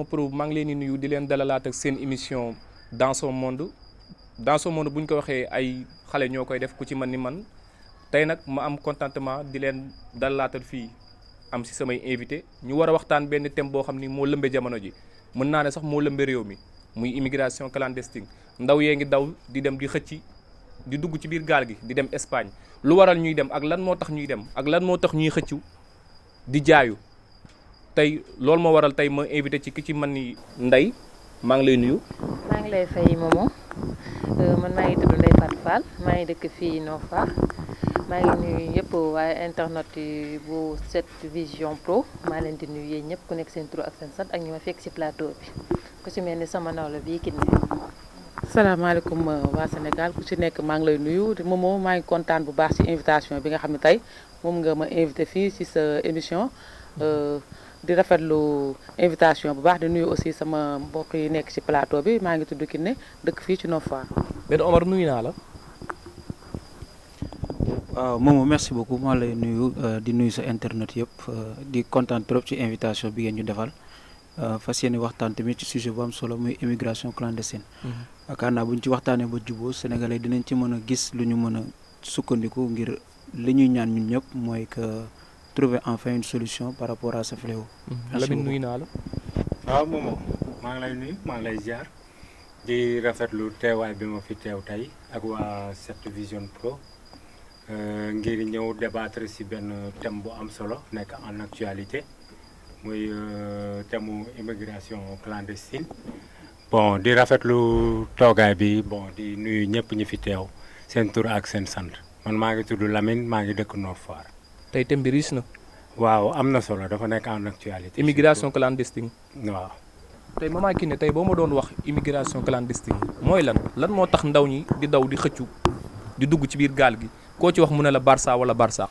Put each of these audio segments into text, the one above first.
Pro maa ngi leen di nuyu di leen dalalaat ak seen émission dans son monde bu ñu ko waxee ay xale ñoo koy def ku ci man ni man tey nag ma am contentement di leen dalalaatal fii am si samay invité ñu war a waxtaan benn thème boo xam ni moo lëmbe jamono ji mën naa ne sax moo lëmbe réew mi muy immigration clandestine ndaw yee ngi daw di dem di xëcc di dugg ci biir gaal gi di dem Espagne lu waral ñuy dem ak lan moo tax ñuy dem ak lan moo tax ñuy xëccu di jaayu tey loolu moo waral tey ma invité ci ki ci man ni Ndeye maa ngi lay nuyu. maa ngi lay fay Momo man maa ngi tudd Ndeye Fatou Fall maa ngi dëkk fii Nord Foire maa ngi nuyu yëpp waaye internet yi bu 7vision Pro maa leen di nuyu yéen ñëpp ku nekk seen tur ak seen sant ak ñu ma fekk ci plateau bi ku ci mel ni sama nawla bii Kiné. salaamaaleykum waa Sénégal ku ci nekk maa ngi lay nuyu Momo maa ngi kontaan bu baax ci invitation bi nga xam ne tey moom nga ma invité fii ci sa émission di rafetlu invitation bu baax di nuyu aussi sama mbokk yi nekk ci plateau bi maa ngi tudd Kiné dëkk fii ci Nord Foire. Ben Omar nuyu naa la. waaw Momo merci beaucoup maa lay nuyu di nuyu sa internet yëpp di kontaan trop ci invitation bi ngeen ñu defal fas yéene waxtaan tamit ci sujet bu am solo muy immigration clandestine. yaakaar naa bu ñu ci waxtaanee ba jubóo sénégalais dinañ ci mën a gis lu ñu mën a sukkandiku ngir li ñuy ñaan ñun ñëpp mooy que trouver enfin une solution par rapport à ce fléau. Lamine nuyu naa la. waaw Momo maa ngi lay nuyu maa ngi lay ziar di rafetlu teewaay bi ma fi teew tey ak waa 7vision Pro ngir ñëw débattre ci benn thème bu am solo nekk en actualité muy thème immigration clandestine. bon di rafetlu toogaay bi bon di nuyu ñëpp ñi fi teew seen tur ak seen sant man maa ngi tudd Lamine maa ngi dëkk Nord Foire. tey thème bi riche na. waaw am na solo dafa nekk en actualité. immigration clandestine. waaw. tey Mama Kiné tey boo ma doon wax immigration clandestine mooy lan moo tax ndaw ñi di daw di xëccu di dugg ci biir gaal gi koo ci wax mu ne la Barça wala Barsaq.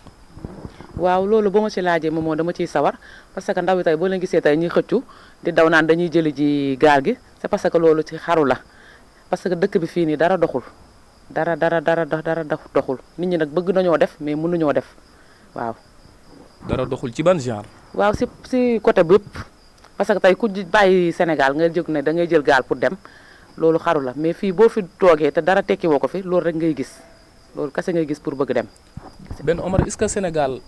waaw loolu boo ma ci laajee Momo dama ciy sawar parce que ndaw yi tey boo leen gisee tey ñuy xëccu di daw naan dañuy jëli ji gaal gi c'est parce que loolu ci xaru la parce que dëkk bi fii nii dara doxul dara doxul nit ñi nag bëgg nañoo def mais mënuñoo def waaw. dara doxul ci ban genre. waaw si côté bépp parce que tey ku bàyyi Sénégal nga jóg ne da ngay jël gaal pour dem loolu xaru la mais fii boo fi toogee te dara tekki woo ko fi loolu rek ngay gis loolu kese ngay gis pour bëgg dem. Ben Omar est-ce que Sénégal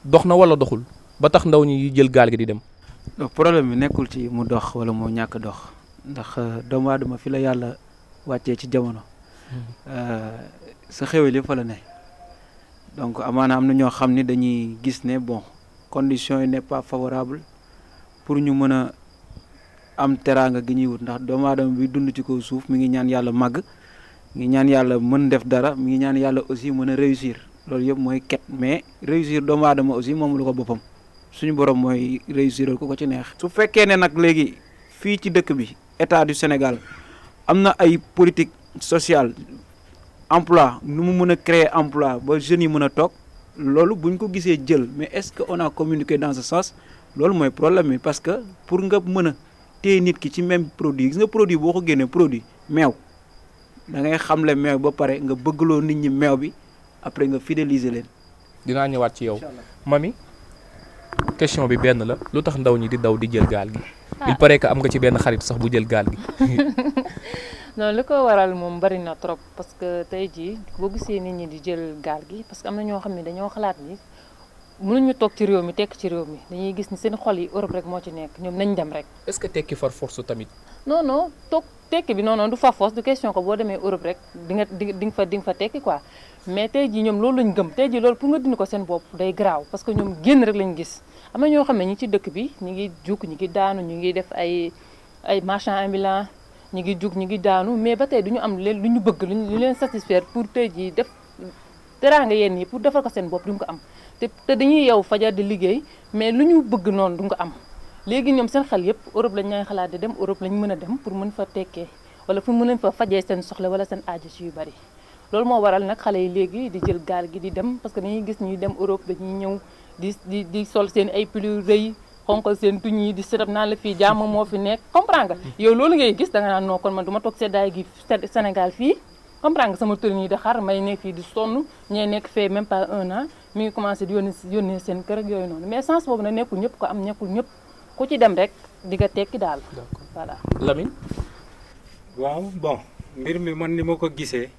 dox na wala doxul ba tax ndaw ñi jël gaal gi di dem. problème bi nekkul ci mu dox wala moo ñàkk dox ndax doomu aadama fi la yàlla wàccee ci jamono sa xéwal yëpp fa la ne donc amaana am na ñoo xam ni dañuy gis ne bon conditions yi n'est pas favorable pour ñu mën a am teraanga gi ñuy wut ndax doomu aadama bi dund ci kaw suuf mi ngi ñaan yàlla màgg mi ngi ñaan yàlla mën def dara mi ngi ñaan yàlla aussi mën a réussir loolu yëpp mooy ket mais réussir doomu aadama aussi moom lu ko boppam suñu borom mooy réussir ku ko ci neex. su fekkee ne nag léegi fii ci dëkk bi état du Sénégal am na ay politique sociale emploi nu mu mën a créer emploi ba jeunes yi mën a toog loolu buñ ko gisee jël mais est-ce que on a communiqué dans ce sens loolu mooy problème bi parce que pour nga mën a téye nit ki ci même produit gis nga produit boo ko génnee produit meew da ngay xamle meew ba pare nga bëggloo nit ñi meew bi après nga fidéliser leen. dinaa ñëwaat ci yow mami question bi benn la lu tax ndaw ñi di daw di jël gaal gi. il paraît que am nga ci benn xarit sax bu jël gaal gi. non li ko waral moom bari na trop parce que tey jii boo gisee nit ñi di jël gaal gi parce que am na ñoo xam ne dañoo xalaat ni mënuñu toog ci réew mi tekk ci réew mi dañuy gis ni seen xol yi Europe rek moo ci nekk ñoom nañ dem rek. est-ce que tekki far force tamit. non toog tekki bi non du fa force du question ko boo demee Europe rek di nga fa tekki quoi mais tey jii ñoom loolu lañ gëm tey jii loolu pour nga dindi ko seen bopp day garaaw parce que ñoom génn rek lañ gis am na ñoo xam ne ñi ci dëkk bi ñu ngi jug ñu ngi daanu ñu ngi def ay marchand ambulant ñu ngi jug ñu ngi daanu mais ba tey du ñu am leen lu ñu bëgg lu leen satisfaire pour tey jii def teraanga yenn yi pour defal ko seen bopp duñ ko am te dañuy yow fajar di liggéey mais lu ñu bëgg noonu duñ ko am léegi ñoom seen xel yëpp Europe lañ ñay xalaat di dem Europe lañ mën a dem pour mën fa tekkee wala pour mën fa fajee seen soxla wala seen aajo ci yu bari loolu moo waral nag xale yi léegi di jël gaal gi di dem parce que dañuy gis ñuy dem Europe dañuy ñëw di sol seen ay pullu rëy xonqal seen tuñ yi di sërëb naan la fii jàmm moo fi nekk comprendre nga yow loolu ngay gis da nga naan non kon man du ma toog seddaay gi Sénégal fii comprendre nga sama tërën yi di xar may nekk fii di sonn ñee nekk fee même pas 1 an mi ngi commencé di yónnee seen kër ak yooyu noonu mais sens boobu nag nekkul ñëpp ko am nekkul ñëpp ku ci dem rek di nga tekki daal. d'accord voilà. Lamine. waaw bon mbir mi man ni ma ko gisee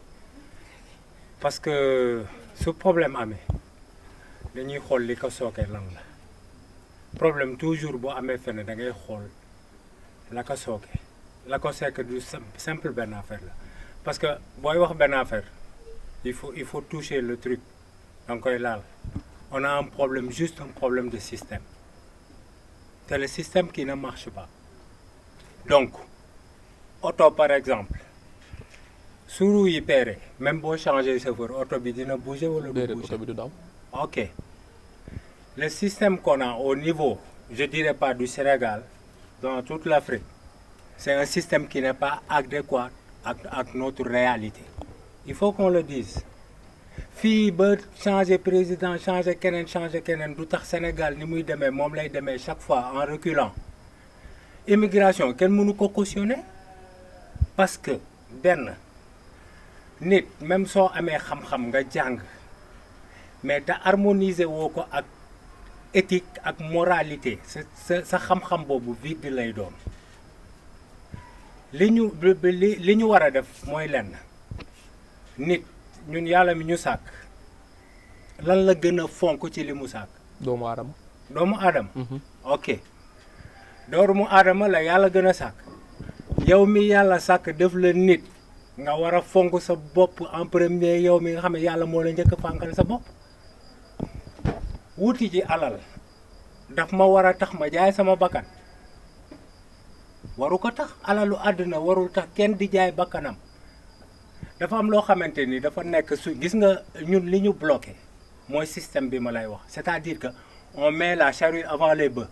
parce que su problème amee dañuy xool li ko sookee lan la problème toujours boo amee fenn da ngay xool la ko sookee la ko sekk du simple benn affaire la parce que booy wax benn affaire il faut toucher le truc da nga koy laal on a un problème, juste un problème de système. C'est le système qui ne marche pas. Donc, auto par exemple, su roue yi péré, même boo changer chauffeur, auto bi dina bouger wala du déedéet bouger? oto bi du daw. Ok. Le système qu'on a au niveau, je dirais pas du Sénégal, dans toute l'Afrique, c'est un système qui n'est pas adéquat avec notre réalité. Il faut qu'on le dise. Fii ba changer président changer keneen du tax Sénégal ni muy demee moom lay demee chaque fois en reculant. Immigration kenn mënu ko cautionner parce que benn nit même soo amee xam-xam nga jàng mais te harmoniser woo ko ak éthique ak moralité sa xam-xam boobu vide lay doon. li ñu war a def mooy lenn nit ñun yàlla mi ñu sàkk lan la gën a fonk ci li mu sàkk. doomu aadama. doomu aadama. ok doomu aadama la yàlla gën a sàkk yow mi yàlla sàkk def la nit nga war a fonk sa bopp en premier yow mi nga xam ne yàlla moo la njëkk a fànkal sa bopp. wuti ci alal daf ma war a tax ma jaay sama bakkan waru ko tax alalu àdduna warul tax kenn di jaay bakkanam. dafa am loo xamante ni dafa nekk su gis nga ñun li ñu bloqué mooy système bi ma lay wax c'est-à-dire que on met la charrue avant les bœufs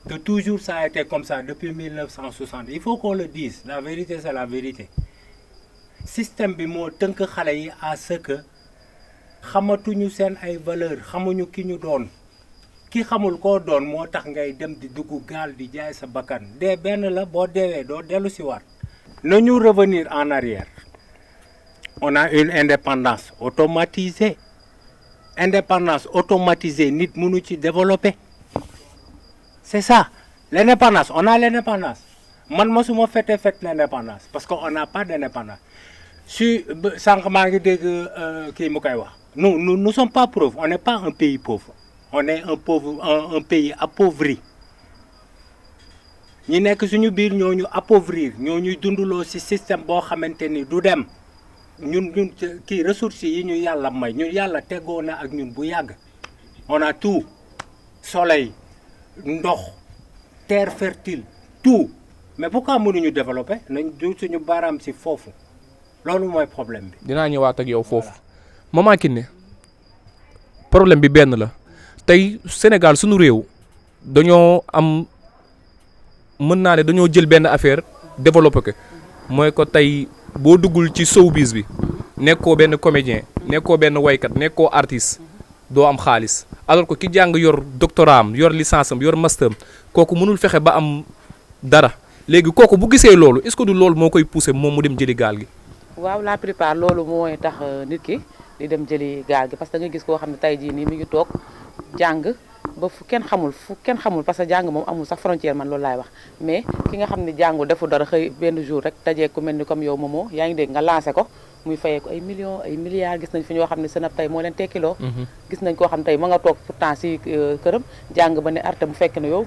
que toujours ça a été comme ça depuis 1960 il faut qu'on le dise la vérité c'est la vérité système bi moo tënk xale yi à ce que xamatuñu seen ay valeur xamuñu ki ñu doon ki xamul koo doon moo tax ngay dem di dugg gaal di jaay sa bakkan dee benn la boo deewee doo dellu si waat nañu revenir en arrière. On a une indépendance automatisée. Indépendance automatisée, nit mënu ci développer. C'est ça. L'indépendance, on a l'indépendance. Man mosuma fête l'indépendance parce qu'on n'a pas d'indépendance. Si sànq maa ngi dégg kii mu koy wax. Nous ne sommes pas pauvres. On n'est pas un pays pauvre. On est un pays appauvri. ñi nekk suñu biir ñoo ñu appauvrir ñoo ñuy dundaloo ci système boo xamante ni du dem. ñun kii ressources yi ñu yàlla may ñun yàlla tegoo na ak ñun bu yàgg on a tout soleil ndox terre fertile tout mais pourquoi mënuñu développer nañ du suñu baaraam ci foofu loolu mooy problème bi. dinaa ñëwaat ak yow foofu Maman Kiné problème bi benn la tey Sénégal suñu réew dañoo am mën naa ne dañoo jël benn affaire développé ko mooy ko tey. boo duggul ci showbiz bi nekkoo benn comédien nekkoo benn waykat nekkoo artiste doo am xaalis alors que ki jàng yor doctorat am yor licence am yor master am kooku mënul fexe ba am dara léegi kooku bu gisee loolu est-ce que du loolu moo koy pousser moom mu dem jëli gaal gi. waaw la plupart loolu mooy tax nit ki di dem jëli gaal gi parce que da nga gis koo xam ne tey jii nii mi ngi toog jàng ba fu kenn xamul parce que jàng moom amul sax frontière man loolu laay wax mais ki nga xam ne jàngul defu dara xëy benn jour rek dajee ku mel ni comme yow Momo yaa ngi dégg nga lancé ko muy fayee ko ay millions ay milliards gis nañ fi ñoo xam ne seen tey moo leen tekkiloo gis nañ koo xam tey ma nga toog pourtant si këram jàng ba ne arte bu fekk ne yow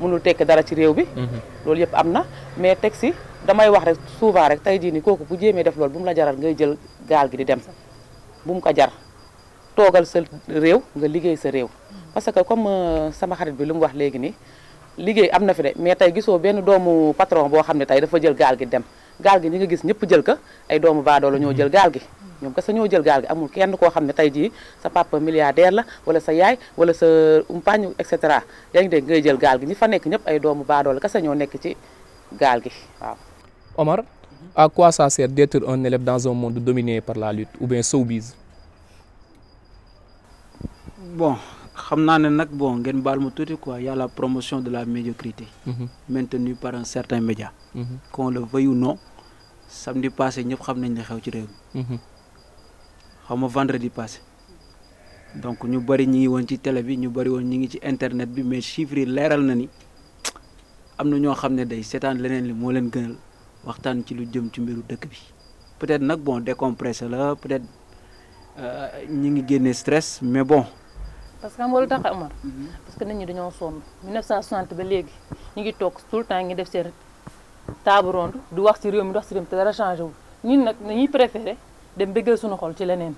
mënul tekki dara ci réew bi loolu yëpp am na mais teg si damay wax rek souvent rek tey jii ni kooku bu jéemee def loolu bu mu la jaral ngay jël gaal gi di dem bu mu ko jar toogal sa réew nga liggéey sa réew parce que comme sama xarit bi lu mu wax léegi nii liggéey am na fi de mais tey gisoo benn doomu patron boo xam ne tey dafa jël gaal gi dem gaal gi ñi nga gis ñëpp jël ko ay doomu baadoo la ñoo jël gaal gi ñoom kese ñoo jël gaal gi amul kenn koo xam ne tey jii sa papa milliardaire la wala sa yaay wala sa umpaañ et cetera yaa ngi dégg ngay jël gaal gi ñi fa nekk ñëpp ay doomu baadoo la kese ñoo nekk ci gaal gi waaw. Omar, à quoi ça sert d'être un élève dans un monde dominé par la lutte ou bien showbiz? Bon. xam naa ne nag bon ngeen baal ma tuuti quoi y a la promotion de la médiocrité maintenue par un certain média qu'on le veuille ou non samedi passé ñëpp xam nañ ne xew ci réew mi xam nga vendredi passé donc ñu bëri ñi ngi woon ci télé bi ñu bëri woon ñi ngi ci internet bi mais chiffres yi leeral na ni am na ñoo xam ne day seetaan leneen li moo leen gënal waxtaan ci lu jëm ci mbiru dëkk bi peut-être nag bon décompressé la peut-être ñi ngi génne stress mais bon. parce que xam nga lu tax Omar parce que nit ñi dañoo sonn 1960 ba léegi ñu ngi toog tout le temps ngi def seen table ronde du wax ci réew mi te dara changé wul ñun nag dañuy préféré dem bëggal suñu xol ci leneen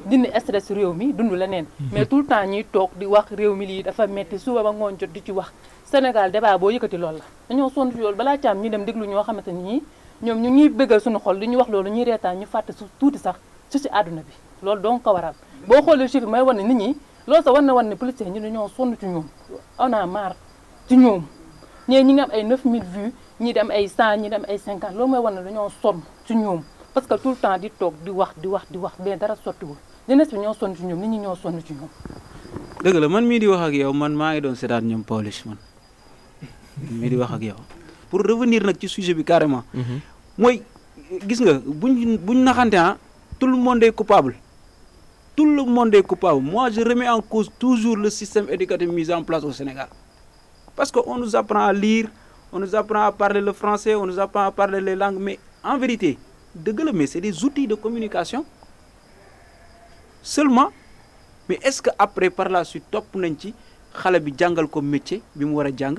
dindi stress réew mi dund leneen mais tout le temps ñuy toog di wax réew mi lii dafa metti suba ba ngoon jot di ci wax Sénégal débat boo yëkkati loolu la dañoo sonn ci loolu balaa caam ñu dem déglu ñoo xamante ni ñoom ñu ngi bëggal suñu xol di ñu wax loolu ñuy reetaan ñu fàtte su tuuti sax ci àdduna bi loolu donc ko waral boo xoolee chiffre may wan ne nit ñi loolu sax war na wan ne policiers ñu dañoo sonn ci ñoom on a marre ci ñoom ñii ñi ngi am ay 9000 vues ñii di am ay 100 ñii di am ay 50 loolu mooy wan ne dañoo sonn ci ñoom parce que tout le temps di toog di wax mais dara sottiwul jeunesse bi ñoo sonn ci ñoom nit ñi ñoo sonn ci ñoom. dëgg la man mii di wax ak yow man maa ngi doon seetaan ñoom Pawlish man mii di wax ak yow pour revenir nag ci sujet bi carrément. mooy gis nga buñ naxante tout le monde est coupable. Tout le monde est coupable. Moi, je remets en cause toujours le système éducatif mis en place au Sénégal. Parce qu'on nous apprend à lire, on nous apprend à parler le français, on nous apprend à parler les langues. Mais en vérité, mais c'est des outils de communication. Seulement, mais est-ce qu'après, par la suite, top nanti, xalé bi jangal ko métier bi mu wara jang?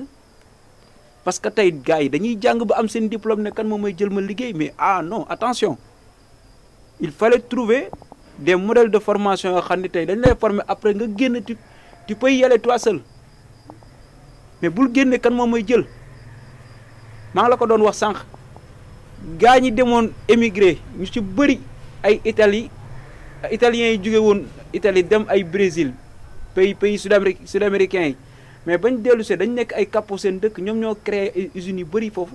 Parce que tay gaay dañuy jang ba am sen diplôme ne kan momay jël ma liggéey, mais non, attention. Il fallait trouver des modèles de formation yoo xam ne tey dañ lay former après nga génn tu peux y aller toi seul mais bul génne kan moom mooy jël maa ngi la ko doon wax sànq gaa ñi demoon émigré ñu ci bëri ay italiens yi jóge woon Italie dem ay Brésil pays sud-américains yi mais bañ dellu see dañ nekk ay capot seen dëkk ñoom ñoo créé ay usines yu bëri foofu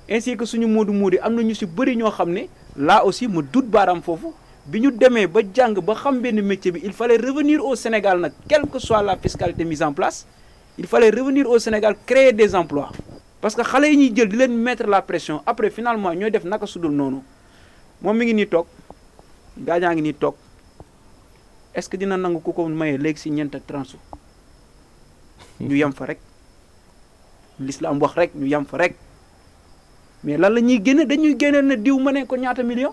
ainsi que suñu moodu am na ñu si bëri ñoo xam ne là aussi ma dut baaraam foofu bi ñu demee ba jàng ba xam benn métier bi il fallait revenir au Sénégal nag quelle que soit la fiscalité mise en place il fallait revenir au Sénégal créer des emplois parce que xale yi ñuy jël di leen mettre la pression après finalement ñooy def naka sudul noonu moom mi ngi nii toog gaañaa ngi nii toog est-ce que dina nangu ku ko mayee léegi si ñeent ak 30 ñu yem fa rek l'islam wax rek ñu yem fa rek mais lan la ñuy génne dañuy génne ne diw ma ne ko ñaata million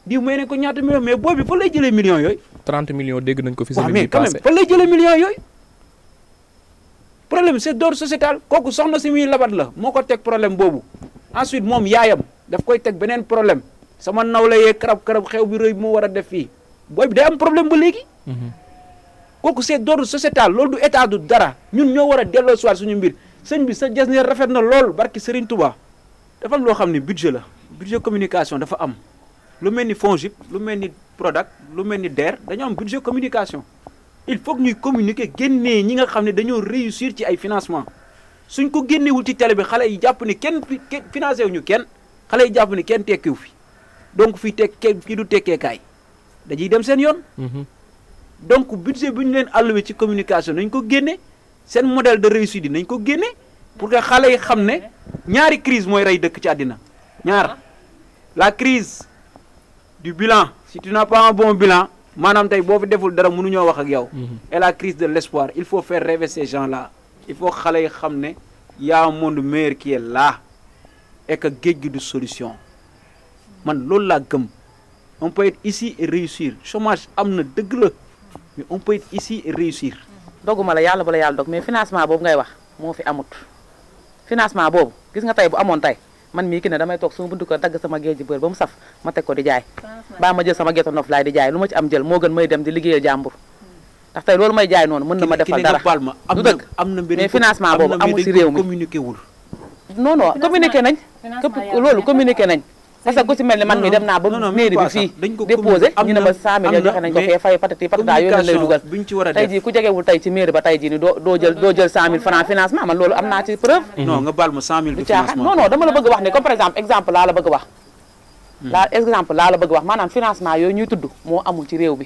diw may ne ko ñaata millions mais boobu fa lay jëlee millions yooyu. 30 millions dégg nañ ko fi. mais quand même fa lay jëlee millions yooyu. problème c'est d'ordre sociétal kooku soxna si muy labat la moo ko teg problème boobu ensuite moom yaayam daf koy teg beneen problème sama nawle yee karab xew bi rëy moo war a def fii booy bi day am problème ba léegi. kooku c'est d'ordre sociétal loolu du état du dara ñun ñoo war a delloo soir suñu mbir sëñ bi sa jasneer rafet na lool barki Serigne Touba dafa am loo xam ne budget la budget communication dafa am. lu mel ni FONGIP lu mel ni Prodac lu mel ni DER dañoo am budget communication il faut que ñuy communiquer génnee ñi nga xam ne dañoo réussir ci ay financement suñ ko génnewul ci télé bi xale yi jàpp ni kenn financé wuñu kenn xale yi jàpp ni kenn tekkiwu fi donc fii fii du tekkeekaay dañuy dem seen yoon. donc budget bu ñu leen alloué ci communication nañ ko génne seen modèle de réussite yi nañ ko génne pour que xale yi xam ne ñaari crise mooy rey dëkk ci àddina ñaar la crise du bilan si tu n'as pas un bon bilan maanaam tey boo fi deful dara mënuñoo wax ak yow. et la crise de l'espoir il faut faire rêver ces gens-là il faut xale yi xam ne y a un monde meilleur qui est là et que géej gi du solution man loolu laa gëm on peut être ici et réussir chômage am na dëgg la mais on peut être ici et réussir. doguma la yàlla bu la yàlla dog mais financement boobu ngay wax moo fi amut financement boobu gis nga tey bu amoon tey. man mii ki ne damay toog sama buntu ko dagg sama géej bër ba mu saf ma teg ko di jaay baa ma jël sama gerte nof laay di jaay lu ma ci am jël moo gën may dem di liggéeyal jàmbur ndax tey loolu may jaay noonu mën na ma defal dara du dëgg mais financement boobu amul si réew mi communiqué wul non non communiqué nañ képp loolu communiqué nañ parce que ku si mel ni man mi dem naa ba mairie bi fii déposé ñu ne ma 100 millions joxe nañ ko fee fay patati patata yooyu lay dugal tey jii ku jegewul tey ci mairie ba tey jii ni doo jël 100 000 francs financement man loolu am naa ci preuve non nga baal ma 100 000 de financement non non dama la bëgg wax ni comme par exemple laa la bëgg wax maanaam financement yooyu ñuy tudd moo amul ci réew bi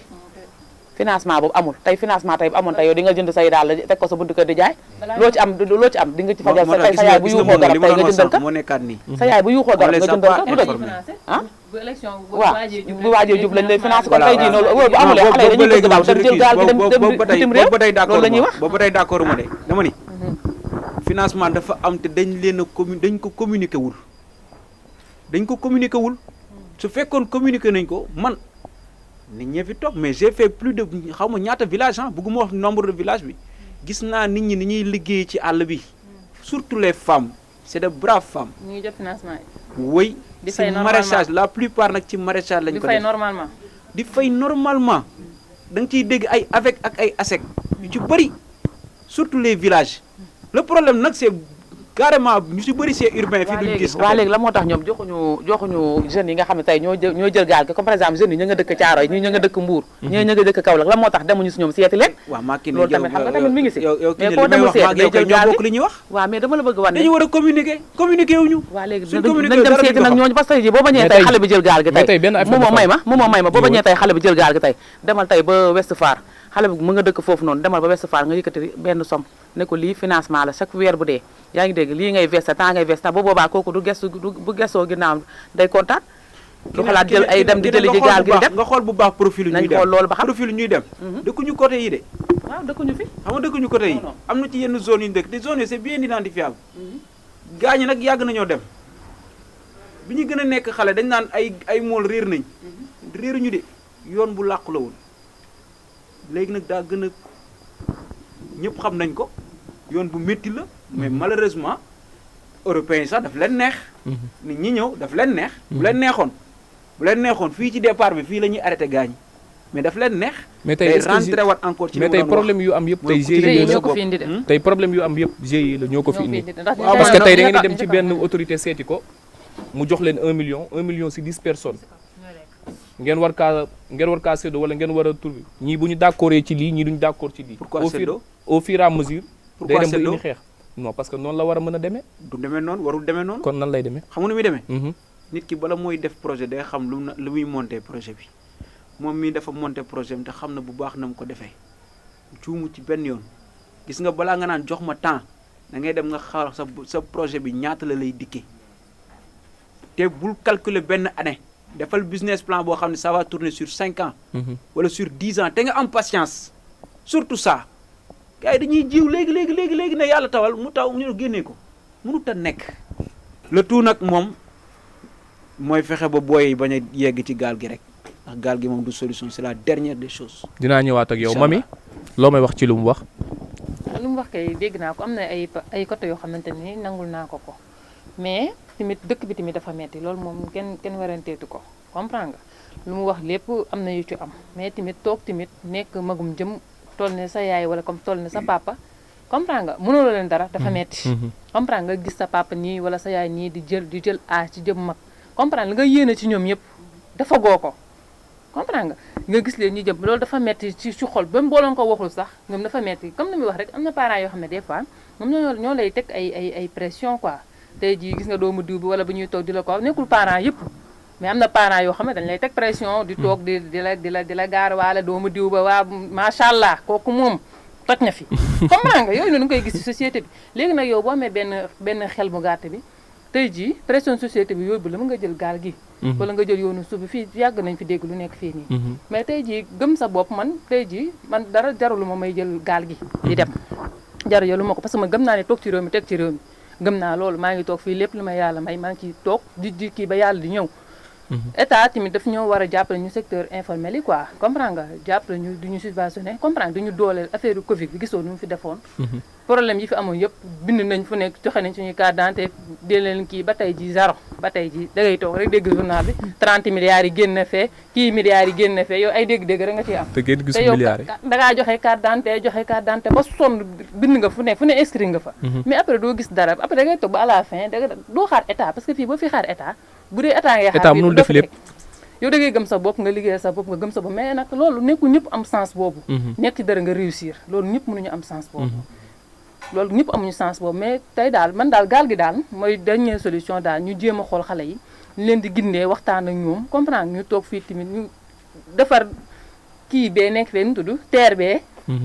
financement boobu amul tey financement tey bu amoon tey yow di nga jënd say daal teg ko sa buntu kër di jaay loo ci am di nga ci fajal tey sa yaay bu yuuxoo garab tey nga jëndal ko moo nekkaat nii sa yaay bu yuuxoo garab nga jëndal ko du dëgg ah waaw bu waajee jub lañ lay financé kon tey jii noonu bu amulee xale yi dañuy bëgg daw dem jël gaal gi dem bitim réew loolu la ñuy wax boobu ba tey d'accord ma de dama ni financement dafa am te dañ leen a dañ ko communiqué wul su fekkoon communiqué nañ ko man nit ñee fi toog mais j'ai fait plus de xaw ma ñaata village bëgguma wax nombre de village bi gis naa nit ñi ni ñuy liggéey ci àll bi surtout les femmes c'est de braves femmes. ñu ngi jot financement yi. oui ci maraîchage la plupart nag ci maraîchage lañ ko def di fay normalement. di fay normalement da nga ciy dégg ay avec ak ay ASEC yu ci bëri surtout les villages le problème nag c'est carrément ñu si bëri c'est urbain fii duñu gis. waaw léegi la moo tax ñoom joxuñu jeunes yi nga xam ne tey ñoo jël gaal gi comme par exemple jeunes yi ñu nga dëkk Thiaroye ñii ñu nga dëkk Mbour ñii ñu nga dëkk Kaolack la moo tax demuñu si ñoom seeti leen waaw maa kii loolu tamit xam nga tamit mi ngi si yow mais koo demul seet day jël gaal bokk li ñuy wax waaw mais dama la bëgg wan ne dañu war a communiquer wuñu waaw léegi nañ dem seeti nag ñooñu parce que ji boo bañee tey xale bi jël gaal gi tey moomoo may ma boo bañee tey xale bi jël gaal gi tey demal tey ba Ouest Foire xale bi mu nga dëkk foofu noonu demal ba Ouest Foire nga yëkkati benn somme ne ko lii financement la chaque weer bu dee yaa ngi dégg lii ngay verser temps ngay verser bu boobaa kooku du gestu bu gestoo ginnaaw day kontaan du xalaat jël ay dem di jëli ji gaal gi dem nga xool bu baax profil ñuy dem nañ xool loolu ba xam profil ñuy dem dëkkuñu côté yi de waaw dëkkuñu fi xam nga dëkkuñu côté yi am na ci yenn zone yu ñu dëkk te zone yi c'est bien identifiable gaañi nag yàgg nañoo dem bi ñu gën a nekk xale dañ naan ay mool réer nañ réeruñu de yoon bu làqu la woon léegi nag daa gën a ñëpp xam nañ ko yoon bu métti la mais malheureusement européens yi sax daf leen neex nit ñi ñëw daf leen neex bu leen neexoon fii ci départ bi fii la ñuy arrêté gaañi mais daf leen neex mais tey rentré wat encore ci mais tey problème yu am yëpp tey GIE ñoo ko fi indi de tey problème yu am yëpp GIE la ñoo ko fi indi ndax parce que tey da ngeen di dem ci benn autorité seeti ko mu jox leen 1 million si 10 personnes ngeen war kaa séddoo wala ngeen war a trouver ñii bu ñu d'accordee ci lii ñii duñu d'accord ci lii au fur et à mesure day dem ba indi xeex non parce que noonu la war a mën a demee du demee noonu warul demee noonu kon nan lay demee xam nga nu muy demee nit ki bala mooy def projet day xam lu muy monter projet bi moom mii dafa monter projet bi te xam na bu baax na mu ko defee juumu ci benn yoon gis nga balaa nga naan jox ma temps da ngay dem nga xaar sa projet bi ñaata la lay dikkee te bul calculer benn année defal business plan boo xam ne ça va tourner sur 5 ans wala sur 10 ans te nga am patience surtout ça gars yi dañuy jiw léegi ne yàlla tawal mu taw ñu génnee ko mënut a nekk le tout nag moom mooy fexe ba booy yi bañ a yegg ci gaal gi rek ndax gaal gi moom du solution c'est la dernière des choses dinaa ñëwaat ak yow mami loo may wax ci lu mu wax lu mu wax kay dégg naa ko am na ay côté yoo xamante ni nangul naa ko mais tamit dëkk bi tamit dafa metti loolu moom kenn waranteetu ko comprendre nga lu mu wax lépp am na yu ci am mais tamit toog tamit nekk magum jëm toll ne sa yaay wala comme toll ne sa papa comprendre nga mënuloo leen dara dafa metti comprendre nga gis sa papa nii wala sa yaay nii di jël ci jëm mag comprendre nga yéene ci ñoom yëpp dafa goo ko comprendre nga gis leen ñu jëm loolu dafa metti ci xol ba boo leen ko waxul sax ñoom dafa metti comme ni muy wax rek am na parents yoo xam ne des fois ñoom ñoo lay teg ay pression quoi tey jii gis nga doomu diw bi wala bu ñuy toog di la ko nekkul parents yëpp mais am na parents yoo xam ne dañ lay teg pression di toog di la gaar waale doomu diw ba waa macha allah kooku moom toj na fi comprendre nga yooyu noonu nga koy gis ci société bi léegi nag yow boo amee benn xel mu gàtt bi tey jii pression société bi yóbbu la mën nga jël gaal gi wala nga jël yoonu suuf bi fii yàgg nañ fi dégg lu nekk fii nii mais tey jii gëm sa bopp man tey jii man dara jarulu ma may jël gaal gi di dem jaralu ma ko parce que man gëm naa ne toog ci réew mi teg ci réew mi gëm naa loolu maa ngi toog fii lépp lu ma yàlla may maa ngi ciy toog di kii ba yàlla di ñëw état tamit daf ñoo war a jàppale ñu secteur informel yi quoi comprendre nga jàppale ñu du ñu subventionné comprendre du ñu dooleel affaire Covid bi gisoo nu mu fi defoon problème yi fi amoon yëpp bind nañ fu nekk joxe nañ suñuy carte d'identité dee leen kii ba tey ji zéro ba tey ji da ngay toog rek dégg journal bi 30 milliards yi génn fee kii milliards yi génn fee yow ay dégg-dégg rek nga ciy am te yow da ngaa joxe carte d'identité ba sonn bind nga fu ne inscrit nga fa mais après doo gis dara après da ngay toog ba à la fin doo xaar état parce que fii boo fi xaar état bu dee état ngay xaar état mënul def lépp yow da ngay gëm sa bopp nga liggéey sa bopp nga gëm sa bopp mais nag loolu nekkul ñëpp am sens boobu nekk ci dara nga réussir loolu ñëpp mënuñu am sens boobu loolu ñëpp amuñu sens boobu mais tey daal man daal gaal gi daal mooy dernière solution daal ñu jéem a xool xale yi ñu leen di gindee waxtaan ak ñoom comprendre ñu toog fii tamit ñu defar kii bee nekk fee nu tudd terre bee.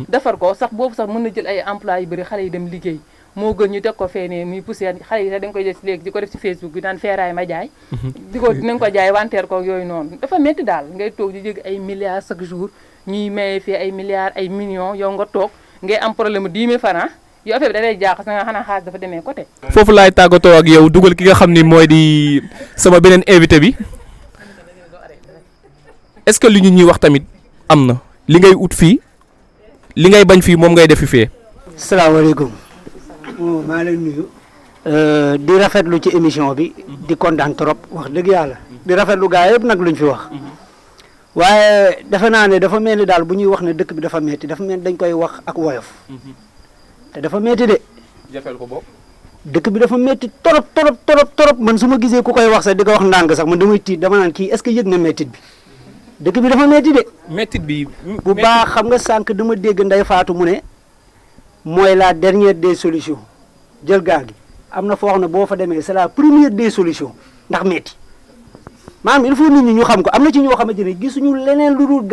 defar ko sax boobu sax mën na jël ay emploi yu bëri xale yi dem liggéey moo gën ñu teg ko fee ne muy poussière xale yi sax dañ koy jël si léegi di ko def si Facebook bi naan feeraay ma jaay. dinañ ko jaay wanteer ko yooyu noonu dafa métti daal ngay toog di jég ay milliards chaque jour ñuy maye fii ay milliards ay millions yow nga toog ngay am problème mu 10 000 francs yow affaire bi da lay jaaxal sa nga xanaa xaalis dafa demee côté. foofu laay tàggatoo ak yow dugal ki nga xam ni mooy di sama beneen invité bi est-ce que li ñu ñuy wax tamit am na li ngay ut fii li ngay bañ fii moom ngay defi fee. salaamaaleykum maa leen nuyu di rafetlu ci émission bi di kontaan trop wax dëgg yàlla di rafetlu gaa yëpp nag luñ fi wax waaye defe naa ne dafa mel ni daal bu ñuy wax ne dëkk bi dafa metti dafa mel dañ koy wax ak woyof te dafa metti de jafeel ko bokk. dëkk bi dafa metti trop man su ma gisee ku koy wax sax di ko wax ndànk sax man damay tiit dama naan kii est-ce que yëg na mettit bi dëkk bi dafa metti de mettit bi. bu baax xam nga sànq dama dégg Ndeye Fatou mu ne mooy la dernière des solutions jël gaal gi am na foo xam ne boo fa demee c'est la première des solutions ndax metti maanaam il faut nit ñi ñu xam ko am na ci ñoo xamante ne gisuñu leneen lu dul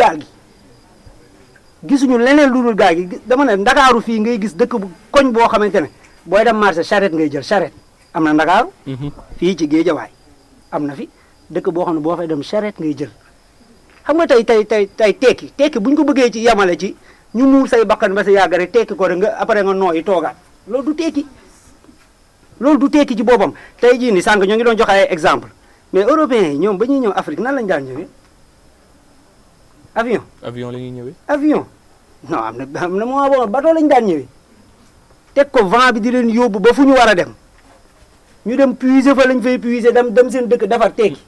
gaal gi dama ne Ndakaaru fii ngay gis dëkk bu koñ boo xamante ne booy dem marché charrette ngay jël charrette am na Ndakaaru fii ci Géejawaay am na fi dëkk boo xam ne boo fay dem charrette ngay jël xam nga tey tekki buñ ko bëggee ci yamale ci ñu muur say bakkan ba sa yàgg rek tekki ko rek nga après nga nooyi toogaat loolu du tekki ci boppam tey jii ni sànq ñoo ngi doon joxe ay exemple mais européens yi ñoom ba ñuy ñëw Afrique nan lañ daan ñëwee avion la ñuy ñëwee. avion non am na moment boobu bateau lañ daan ñëwee teg ko vent bi di leen yóbbu ba fu ñu war a dem ñu dem puiser fa lañ fay puiser dem seen dëkk defar tekki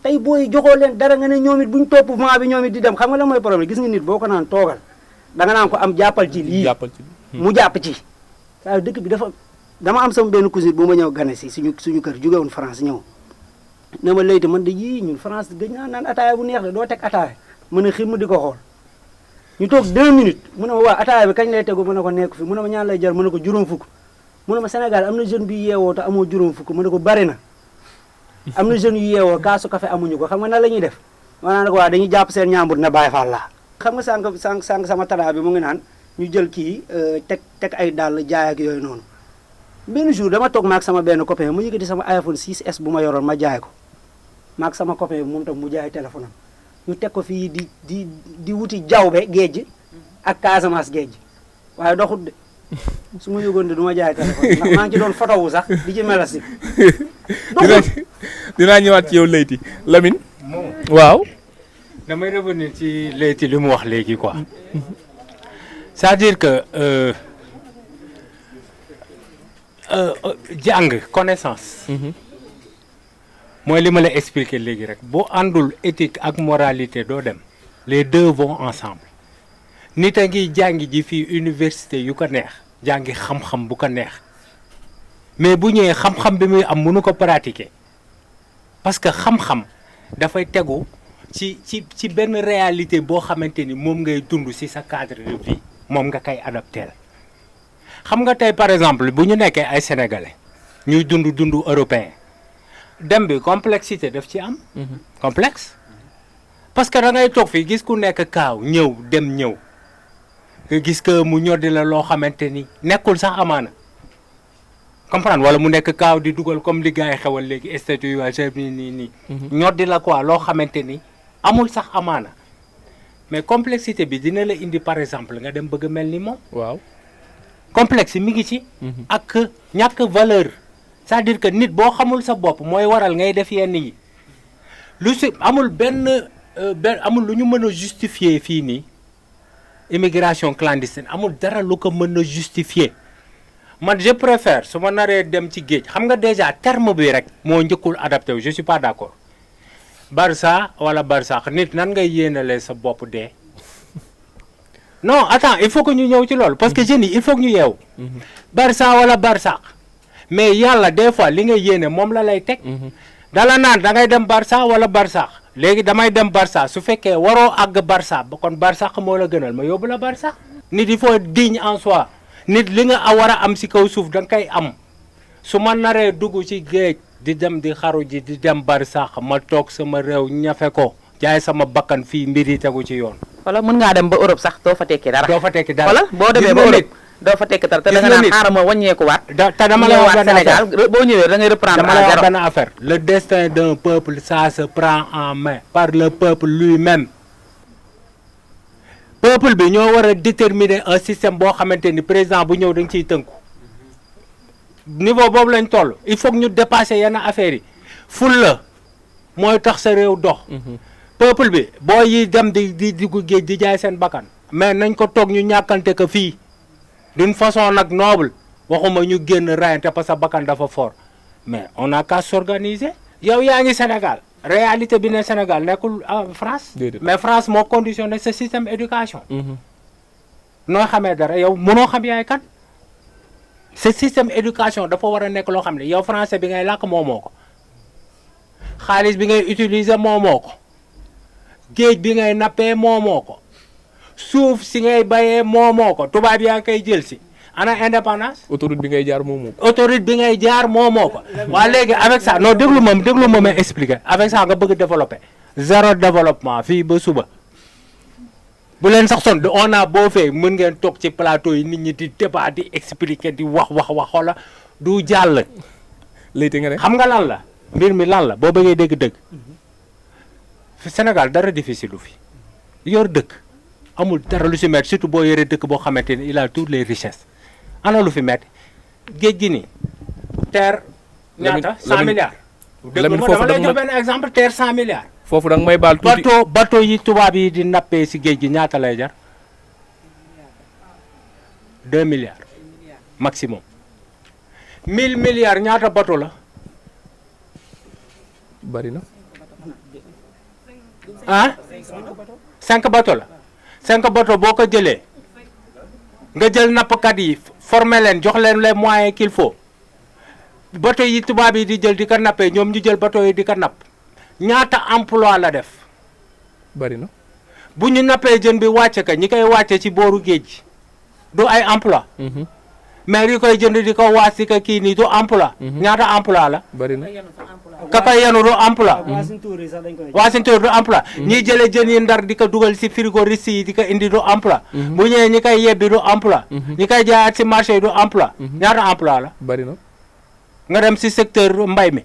tey booy joxoo leen dara nga ne ñoom it buñ topp vent bi ñoom it di dem xam nga la mooy problème gis nga nit boo ko naan toogal da nga naan ko am jàppal ci lii mu jàpp ci waaw dëkk bi dama am sama benn cousine bu ma ñëw gane si suñu kër jóge woon France ñëw ne ma léegi man de yii ñun France gëj naa naan ataaya bu neex de doo teg ataaya mën a xim di ko xool ñu toog 2 minutes mu ne ma waa ataaya bi kañ lay tegu mu ne ko nekk fi mu ne ma ñaan lay jar mu ne ko juróom fukk mu ne ma Sénégal am na jeune bi yeewoo te amoo juróom fukk mu ne ko bari na am na jeunes yu yeewoo kaasu café amuñu ko xam nga nan la ñuy def maanaam nag waa dañuy jàpp seen ñaambur ne bàyyi faal laa xam nga sànq sama tadaa bi mu ngi naan ñu jël kii teg ay dàll jaay ak yooyu noonu benn jour dama toog maag sama benn copain mu yëkkati sama iPhone 6S bu ma yoroon ma jaay ko maag sama copain bi moom tam mu jaay téléphone am ñu teg ko fii di wuti jawbe géej ak Casamance géej waaye doxut de su ma yëgoon de du ma jaay téléphone ndax maa ngi ci doon photo wu sax di ci melasti dinaa ñëwaat ci yow Leyti Lamine. waaw. damay revenir ci Leyti li mu wax léegi quoi c'est-à-dire que jàng connaissance. mooy li ma la expliquer léegi rek boo àndul éthique ak moralité doo dem. les deux vont ensemble. nit a ngi jàngi ji fii université yu ko neex jàngi xam-xam bu ko neex mais bu ñëwee xam-xam bi muy am mënu ko pratiquer parce que xam-xam dafay tegu ci benn réalité boo xamante ni moom ngay dund ci sa cadre de vie moom nga koy adapter xam nga tey par exemple bu ñu nekkee ay sénégalais ñuy dund européen dem bi complexité daf ci am. complexe parce que da ngay toog fii gis ku nekk kaaw ñëw dem ñëw nga gis que mu ñoddi la loo xamante ni nekkul sax amaana comprendre wala mu nekk kaaw di dugal comme li gars yi xewal léegi statut yu nii ñoddi la quoi loo xamante ni amul sax amaana mais complexité bi dina la indi par exemple nga dem bëgg a mel ni moom. waaw complexe mi ngi ci. ak ñàkk valeur c'est-à-dire que nit boo xamul sa bopp mooy waral ngay def yenn yi lu si amul amul lu ñu mën a justifier fii nii immigration clandestine amul dara lu ko mën a justifier man je préfère su ma naree dem ci géej xam nga déjà terme bi rek moo njëkkul adapté wu je suis pas d'accord Barça wala Barsaq nit nan ngay yéenalee sa bopp dee non attends il faut que ñu ñëw ci loolu parce que jeunes yi il faut que ñu yeewu Barça wala Barsaq mais yàlla des fois li nga yéene moom la lay teg dala naan da ngay dem Barça wala Barsaq léegi damay dem Barça su fekkee waroo àgg Barça ba kon Barsaq moo la gënal ma yóbbu la Barsaq nit il faut digne en soi nit li nga war a am si kaw suuf da nga koy am su ma naree dugg ci géej di dem di xaru ji di dem Barsaq ma toog sama réew ñafe ko jaay sama bakkan fii mbir yi tegu ci yoon. wala mën ngaa dem ba Europe sax doo fa tekki dara. doo fa tekki dara wala boo demee ba Europe doo fa tekki dara te da nga naan xaaral ma wàññeeku waat. te dama lay wax benn Sénégal boo ñëwee da ngay reprendre dama lay à wax zéro. benn affaire. le destin d'un peuple ça se prend en main par le peuple lui-même. peuple bi ñoo war a déterminer un système boo xamante ni président bu ñëw da nga ciy tënku. niveau boobu lañ toll il faut que ñu dépasser yenn affaires yi ful la mooy tax sa réew dox. peuple bi boo yi dem di géej di jaay seen bakkan mais nañ ko toog ñu ñàkkante ko fii d'une façon nag noble waxuma ñu génn rayante parce que bakkan dafa fort mais on a qu'à s'organiser. yow yaa ngi Sénégal réalité bi ne Sénégal nekkul France. mais France moo conditionné ce système éducation. noo xamee dara yow mënoo xam yaay kan. ce système éducation dafa war a nekk loo xam ne yow français bi ngay làkk moomoo ko xaalis bi ngay utiliser moomoo ko géej bi ngay nappee moomoo ko suuf si ngay bayee moomoo ko tubaab yaa koy jël si ana indépendance. autoroute bi ngay jaar moomoo ko. autoroute bi ngay jaar moomoo ko waa léegi avec ça non déglu ma may expliquer avec ça nga bëgg développer zéro développement fii ba suba. bu leen sax son on a boo fee mën ngeen toog ci plateau yi nit ñi di débat di expliquer di wax xoola du jàll. léegi nga ne xam nga lan la mbir mi lan la boo bëggee dégg-dëgg fi Sénégal dara difficile lu fi yor dëkk amul dara lu si metti surtout boo yoree dëkk boo xamante ni il a toutes les richesses ana lu fi metti géej gi nii terre ñaata 100 milliards. dégg nga dama lay jox benn exemple terre 100 milliards. foofu da nga may baal tuuti bateau yi tubaab yi di nappee si géej gi ñaata lay jar 2 milliards maximum 1000 milliards ñaata bateau la. bari na. ah 5 bateau la 5 bateau boo ko jëlee nga jël nappkat yi former leen jox leen les moyens qu'il faut bateau yi tubaab yi di jël di ko nappee ñoom ñu jël bateau yi di ko napp. ñaata emploi la def. bari na. bu ñu nappee jën bi wàcce ka ñi koy wàcce ci booru géej gi du ay emploi. mais yi koy jënd di ko waas di ko kii nii du emploi. ñaata emploi la. bari na. ka koy yenu du emploi. waasintuur du emploi. ñiy jëlee jën yi ndar di ko dugal si frigoriste yi di ko indi du emploi. bu ñëwee ñi koy yebbi du emploi. ñi koy jaayaat si marché yi du emploi. ñaata emploi la. bari na. nga dem si secteur mbay mi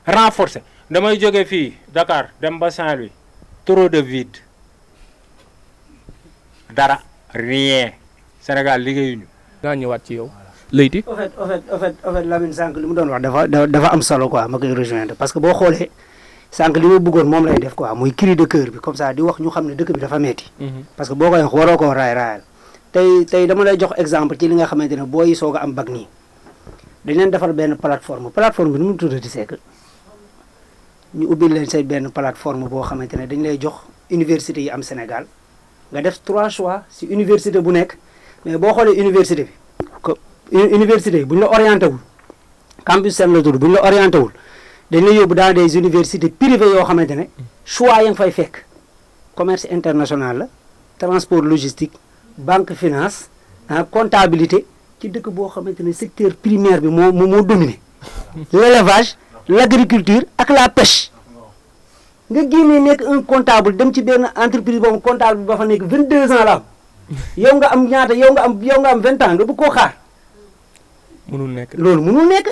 renforcer. damay jóge fii Dakar dem ba Saint-Louis trop de vide dara rien Sénégal liggéeyuñu. daa ñëwaat ci yow. Leyti. au fait Lamine sànq li mu doon wax dafa am solo quoi ma koy rejoindre parce que boo xoolee sànq li ma bëggoon moom lay def quoi muy cri de cœur bi comme ça di wax ñu xam ne dëkk bi dafa metti parce que boo koy wax waroo koo raayal tey dama lay jox exemple ci li nga xamante ne booy soog a am bac nii dañ leen defar benn plateforme bi nu mu tuddati sekk ñu ubbil leen say benn plateforme boo xamante ne dañ lay jox université yi am Sénégal nga def 3 choix si université bu nekk mais boo xoolee université bi université yi bu ñu la orienté wul campus seen la tudd bu ñu la orienté wul dañ lay yóbbu dans des universités privées yoo xamante ne choix ya nga fay fekk commerce international la transport logistique banque finance comptabilité ci dëkk boo xamante ne secteur primaire bi moo dominé l'élevage l'agriculture ak la pêche nga génnee nekk un comptable dem ci benn entreprise boobu comptable bi ba fa nekk 22 ans la am yow nga am ñaata yow nga am 20 ans nga bëgg koo xaar. mënul nekk loolu mënul nekk.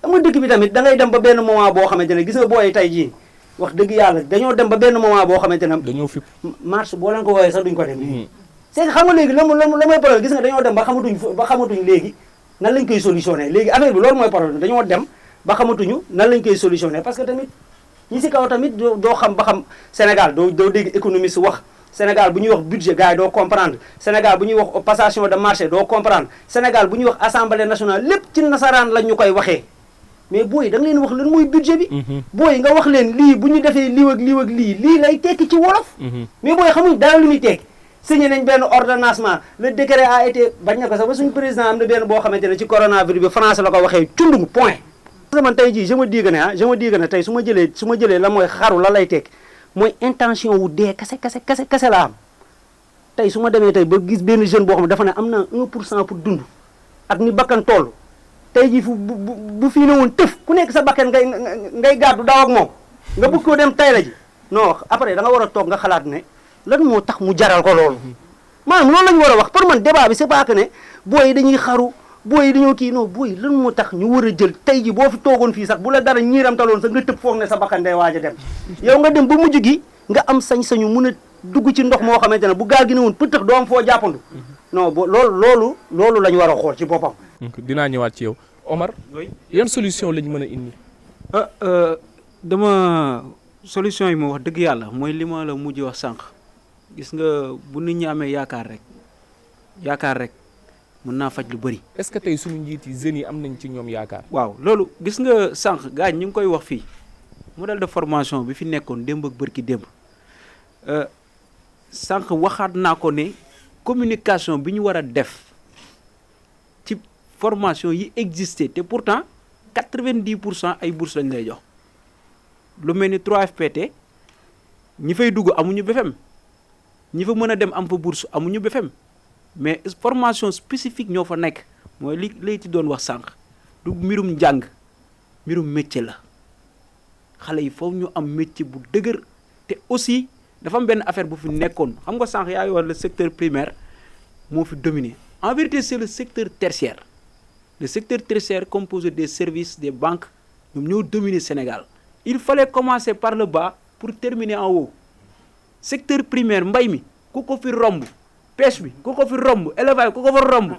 xam nga dëkk bi tamit da ngay dem ba benn moment boo xamante ne gis nga booy tey jii wax dëgg yàlla dañoo dem ba benn moment boo xamante ne. dañoo fipp marche boo leen ko woowee sax duñ ko dem. c'est que xam nga léegi la mooy problème gis nga dañoo dem ba xamatuñ léegi nan lañ koy solutionné léegi affaire bi loolu mooy problème dañoo dem ba xamatuñu nan lañ koy solutionné parce que tamit ñi si kaw tamit doo xam ba xam Sénégal doo dégg économiste wax Sénégal bu ñuy wax budget gars yi doo comprendre Sénégal bu ñuy wax passation de marché doo comprendre Sénégal bu ñuy wax assemblée nationale lépp ci nasaraan lañ ñu koy waxee mais booy da nga leen wax lan mooy budget bi. booy nga wax leen lii bu ñu defee lii ak lii lay tekki ci wolof. mais booy xamuñ dara lu muy tekki. signé nañ benn ordonnancement le décret a été bañ na ko sax ba suñu président am na benn boo xamante ne ci coronavirus bi français la ko waxee cundum point. parce que man tey jii je me dis que ne tey su ma jëlee la mooy xaru la lay tekki mooy intention wu dee kase la am tey su ma demee tey ba gis benn jeune boo xam ne dafa ne am na 1% pour dund ak ni bakkan toll tey jii bu fii ne woon tëf ku nekk sa bakkan ngay gàddu daw ak moom nga bëgg koo dem tay la ji non après da nga war a toog nga xalaat ne lan moo tax mu jaral ko loolu maanaam loolu la ñu war a wax pour man débat bi c'est pas que ne booy yi dañuy xaru booy yi dañoo kii non booy lan moo tax ñu war a jël tey ji boo fi toogoon fii sax bu la dara ñiiram taloon sax nga tëb foog ne sa bakkan day waaj a dem yow nga dem ba mujj gi nga am sañ-sañu mun a dugg ci ndox moo xamante ne bu gaal gi ne woon pëtëx doo am foo jàppandu non loolu la ñu war a xool ci boppam. dinaa ñëwaat ci yow Omar. yan solution lañ mën a indi. dama solution yi ma wax dëgg yàlla mooy li ma la mujj wax sànq gis nga bu nit ñi amee yaakaar rek mën naa faj lu bëri. est-ce que tey suñu njiit yi jeunes yi am nañ ci ñoom yaakaar. waaw loolu gis nga sànq gars ñu ngi koy wax fii modèle de formation bi fi nekkoon démb ak bërki démb sànq waxaat naa ko ne communication bi ñu war a def ci formation yi existé te pourtant 90% ay bourse lañ lay jox lu mel ni 3FPT ñi fay dugg amuñu BFEM ñi fa mën a dem am fa bourse amuñu BFEM mais formation spécifique ñoo fa nekk mooy li lay ci doon wax sànq du mbirum njàng mbirum métier la xale yi foofu ñu am métier bu dëgër te aussi dafa am benn affaire bu fi nekkoon xam nga sànq yaa ngi wax le secteur primaire moo fi dominé en vérité c'est le secteur tertiaire composé des services des banques ñoom ñoo dominé Sénégal il fallait commencer par le bas pour terminer en haut secteur primaire mbay mi ku ko fi romb pêche bi ku ko fi romb élevage ku ko fa romb